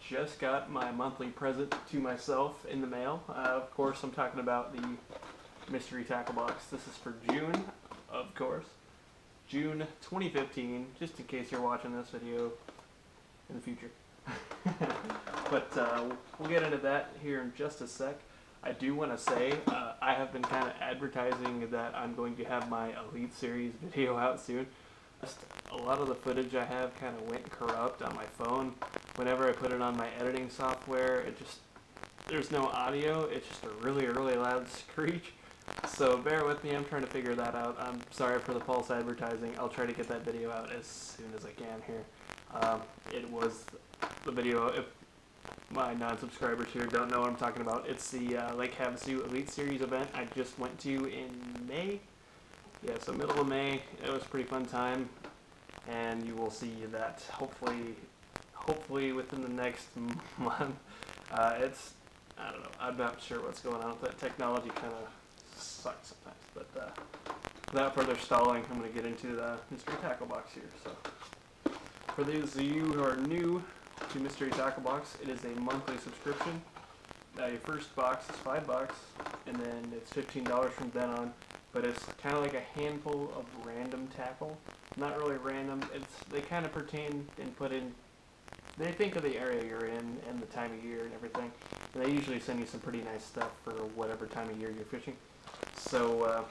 just got my monthly present to myself in the mail. Of course, I'm talking about the mystery tackle box. This is for June, of course. June 2015, just in case you're watching this video in the future. But we'll get into that here in just a sec. I do want to say I have been kind of advertising that I'm going to have my Elite Series video out soon. Just a lot of the footage I have kind of went corrupt on my phone. Whenever I put it on my editing software, there's no audio. It's just a really, really loud screech. So bear with me, I'm trying to figure that out. I'm sorry for the false advertising. I'll try to get that video out as soon as I can here. It was the video, if my non-subscribers here don't know what I'm talking about, it's the Lake Havasu Elite Series event I just went to in May. Yeah, so middle of May. It was a pretty fun time, and you will see that hopefully within the next month. I don't know, I'm not sure what's going on with that. Technology kind of sucks sometimes, but without further stalling, I'm going to get into the mystery tackle box here. So for those of you who are new to mystery tackle box, it is a monthly subscription. Your first box is $5, and then it's $15 from then on. But it's kind of like a handful of random tackle. Not really random. They kind of pertain and put in. They think of the area you're in and the time of year and everything. And they usually send you some pretty nice stuff for whatever time of year you're fishing. So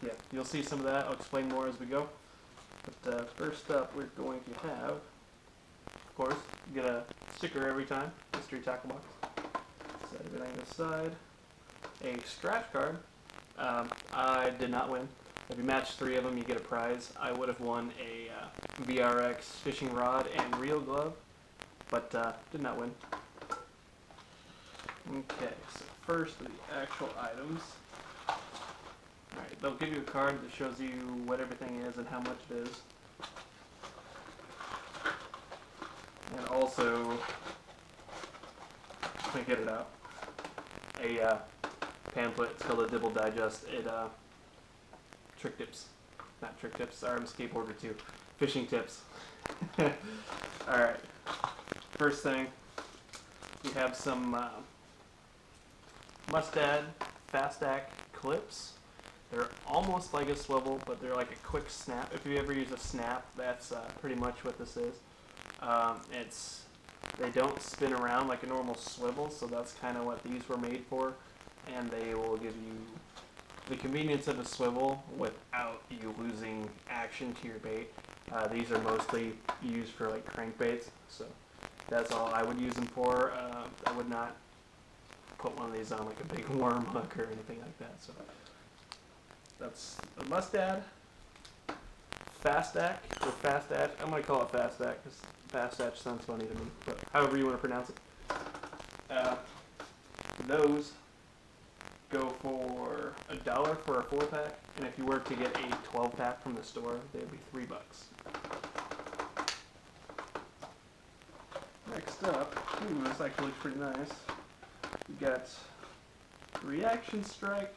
yeah, you'll see some of that. I'll explain more as we go. But first up, we're going to have, of course, you get a sticker every time. Mystery tackle box. Set everything aside. A scratch card. I did not win. If you match 3 of them, you get a prize. I would have won a VRX fishing rod and reel glove, but did not win. Okay, so first the actual items. Alright, they'll give you a card that shows you what everything is and how much it is. And also, let me get it out, a pamphlet. It's called a Dibble Digest. Trick tips. Not trick tips, sorry, I'm a skateboarder too. Fishing tips. Alright. First thing, we have some Mustad Fastact clips. They're almost like a swivel, but they're like a quick snap. If you ever use a snap, that's pretty much what this is. They don't spin around like a normal swivel, so that's kind of what these were made for. And they will give you the convenience of a swivel without you losing action to your bait. These are mostly used for like crankbaits, so that's all I would use them for. I would not put one of these on like a big worm hook or anything like that. So that's the Mustad Fastact or Fastact. I'm gonna call it Fastact because Fastact sounds funny to me, but however you want to pronounce it. Those go for $1 for a 4-pack, and if you were to get a 12-pack from the store, they would be $3. Next up, this actually looks pretty nice. We got Reaction Strike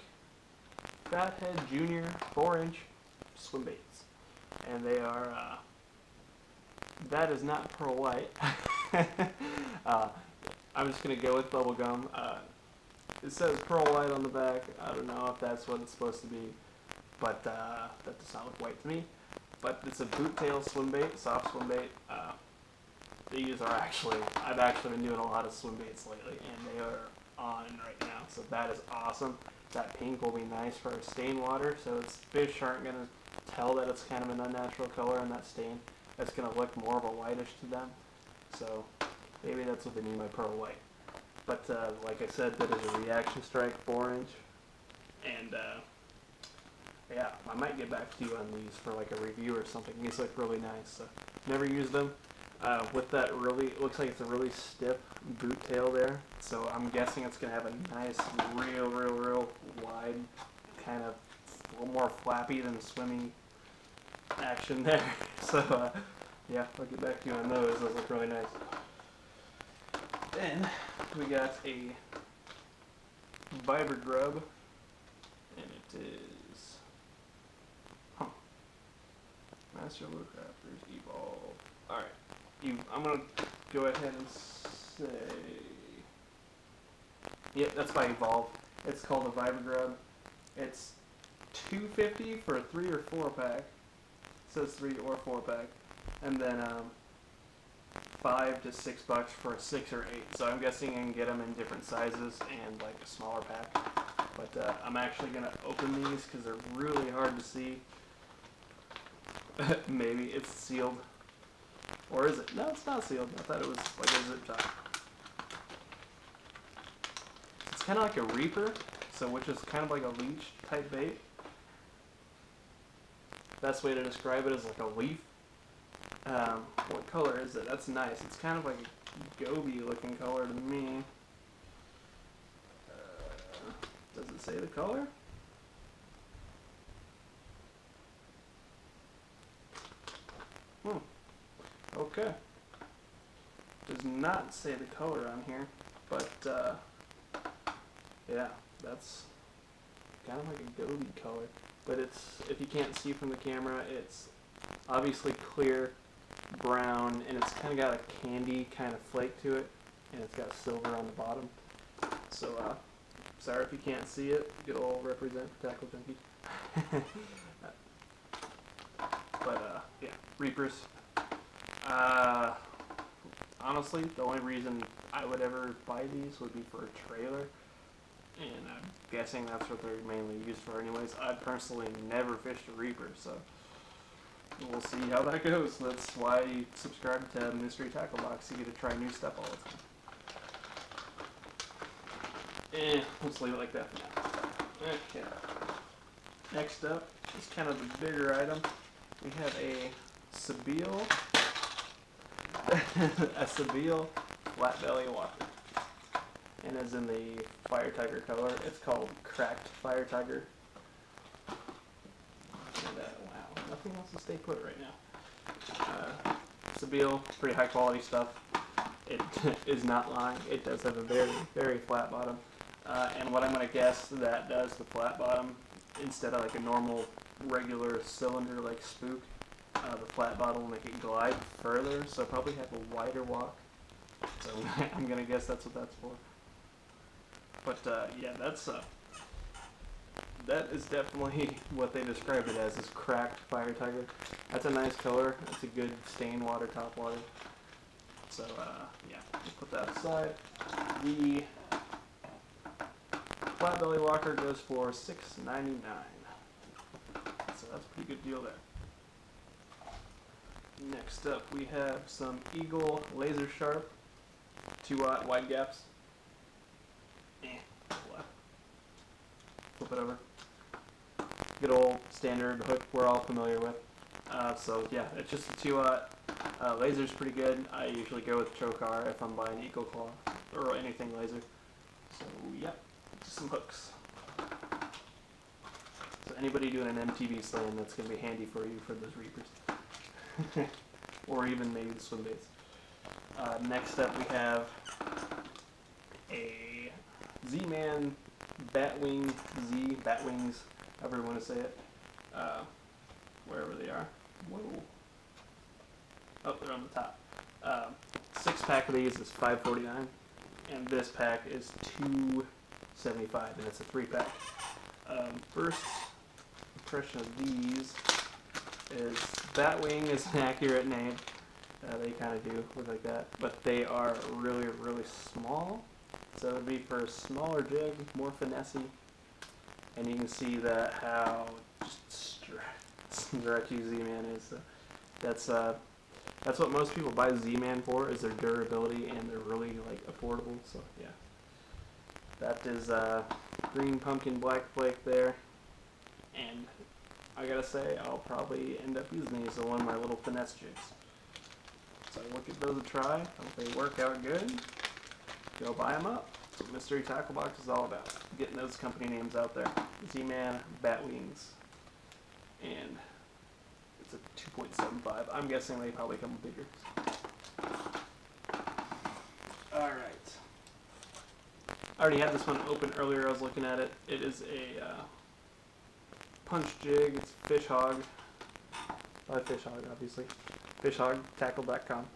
Fathead Junior 4-inch Swimbaits, and they are. That is not pearl white. I'm just gonna go with bubblegum. It says pearl white on the back. I don't know if that's what it's supposed to be, but that does not look white to me. But it's a boot tail swim bait, soft swim bait. These are I've actually been doing a lot of swim baits lately, and they are on right now. So that is awesome. That pink will be nice for our stain water, so fish aren't going to tell that it's kind of an unnatural color in that stain. It's going to look more of a whitish to them. So maybe that's what they mean by pearl white. But like I said, that is a Reaction Strike 4-inch, and yeah, I might get back to you on these for like a review or something. These look really nice. So never used them. With that it looks like it's a really stiff boot tail there. So I'm guessing it's gonna have a nice, real wide, kind of a little more flappy than swimmy action there. So yeah, I'll get back to you on those. Those look really nice. Then we got a Viber Grub, and it is Master Lure Crafters Evolve. Alright, I'm going to go ahead and say. Yep, that's by Evolve. It's called a Viber Grub. It's $2.50 for a 3 or 4 pack. It says 3 or 4 pack, and then $5 to $6 for a 6 or 8. So I'm guessing I can get them in different sizes and like a smaller pack. But I'm actually gonna open these because they're really hard to see. Maybe it's sealed, or is it? No, it's not sealed. I thought it was like a zip tie. It's kind of like a reaper, so which is kind of like a leech type bait. Best way to describe it is like a leaf. What color is it? That's nice. It's kind of like a goby looking color to me. Does it say the color? Okay. Does not say the color on here, but yeah, that's kind of like a goby color. But it's, if you can't see from the camera, it's obviously clear brown, and it's kind of got a candy kind of flake to it, and it's got silver on the bottom. So sorry if you can't see it. Good old represent Tackle Junkie. But yeah, Reapers. Honestly, the only reason I would ever buy these would be for a trailer, and I'm guessing that's what they're mainly used for anyways. I personally never fished a Reaper, so we'll see how that goes. That's why you subscribe to Mystery Tackle Box. You get to try new stuff all the time. Let's leave it like that for now. Okay. Next up is kind of the bigger item. We have a Veal, a Veal flat belly walker, and as in the Fire Tiger color, it's called Cracked Fire Tiger. And wow, nothing else to stay put right now. Veal, pretty high quality stuff. It is not lying. It does have a very, very flat bottom. And what I'm going to guess that does the flat bottom, instead of like a normal regular cylinder like spook, the flat bottom will make it glide further, so probably have a wider walk. So I'm going to guess that's what that's for. But yeah, that is definitely what they described it as, is Cracked Fire Tiger. That's a nice color. It's a good stain water, top water. So yeah, just put that aside. The flat belly walker goes for $6.99. So that's a pretty good deal there. Next up, we have some Eagle Laser Sharp 2-aught wide gaps. Flip it over. Good old standard hook we're all familiar with. So yeah, it's just a 2-aught. Laser's pretty good. I usually go with Chokar if I'm buying Eagle Claw or anything laser. So yeah, just some hooks. So anybody doing an MTV slam, that's going to be handy for you for those Reapers. Or even maybe the Swimbaits. Next up we have a GMan Bat Wing, Bat Wings, however you want to say it. Wherever they are. Whoa. Oh, they're on the top. 6-pack of these is $5.49, and this pack is $2.75, and it's a 3-pack. First impression of these is Batwing is an accurate name. They kind of do look like that, but they are really, really small. So it would be for a smaller jig, more finessey, and you can see that how just stretchy GMan is. So that's what most people buy GMan for, is their durability, and they're really like affordable. So yeah, that is green pumpkin black flake there, and I gotta say I'll probably end up using these on one of my little finesse jigs. So we'll give those a try. If they work out good, go buy them up. That's what Mystery Tackle Box is all about. Getting those company names out there. GMan Bat Wings. And it's a 2.75. I'm guessing they probably come bigger. Alright. I already had this one open earlier. I was looking at it. It is a punch jig. It's Fish Hog. By Fish Hog, obviously. Fishhogtackle.com.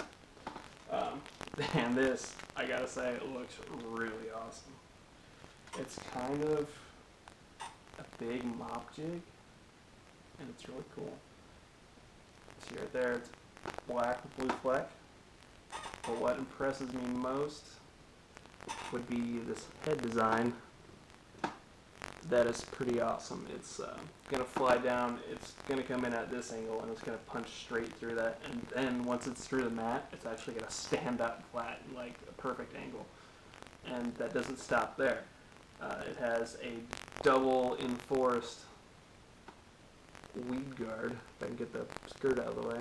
And this, I gotta say, it looks really awesome. It's kind of a big mop jig, and it's really cool. See right there, it's black with blue fleck. But what impresses me most would be this head design. That is pretty awesome. It's going to fly down, it's going to come in at this angle, and it's going to punch straight through that. And then once it's through the mat, it's actually going to stand up flat in like a perfect angle. And that doesn't stop there. It has a double enforced weed guard. If I can get the skirt out of the way.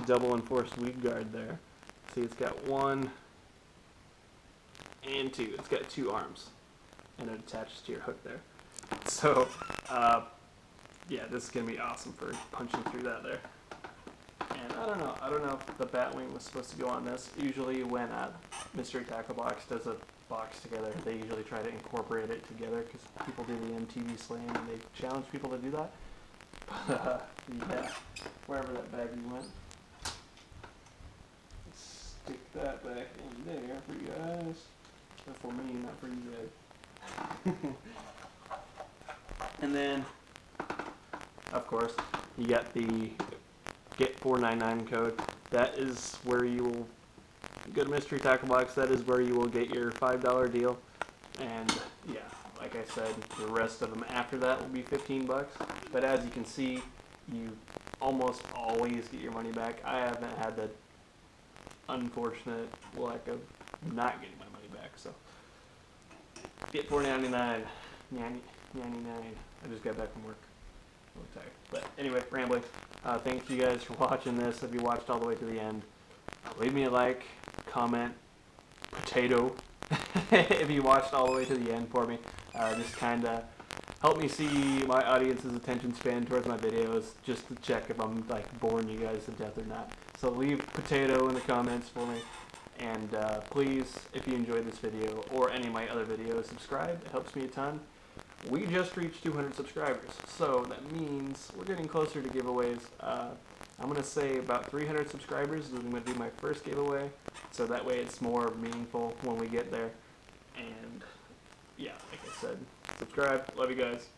Double enforced weed guard there. See, it's got one and two. It's got two arms. And it attaches to your hook there. So, yeah, this is going to be awesome for punching through that there. And I don't know if the Batwing was supposed to go on this. Usually when Mystery Tackle Box does a box together, they usually try to incorporate it together because people do the MTV slam and they challenge people to do that. But, yeah, wherever that baggie went. Let's stick that back in there for you guys. Or for me, not for you guys. And then, of course, you got the Get 499 code. That is where you will go to Mystery Tackle Box. That is where you will get your $5 deal. And yeah, like I said, the rest of them after that will be 15 bucks. But as you can see, you almost always get your money back. I haven't had the unfortunate luck of not getting my money back. So. Get $4.99. I just got back from work. A little tired. But anyway, rambling. Thanks you guys for watching this. If you watched all the way to the end, leave me a like, comment, potato. If you watched all the way to the end for me, just kind of help me see my audience's attention span towards my videos, just to check if I'm like boring you guys to death or not. So leave potato in the comments for me. And please, if you enjoyed this video or any of my other videos, subscribe. It helps me a ton. We just reached 200 subscribers, so that means we're getting closer to giveaways. I'm going to say about 300 subscribers is going to be my first giveaway, so that way it's more meaningful when we get there. And yeah, like I said, subscribe. Love you guys.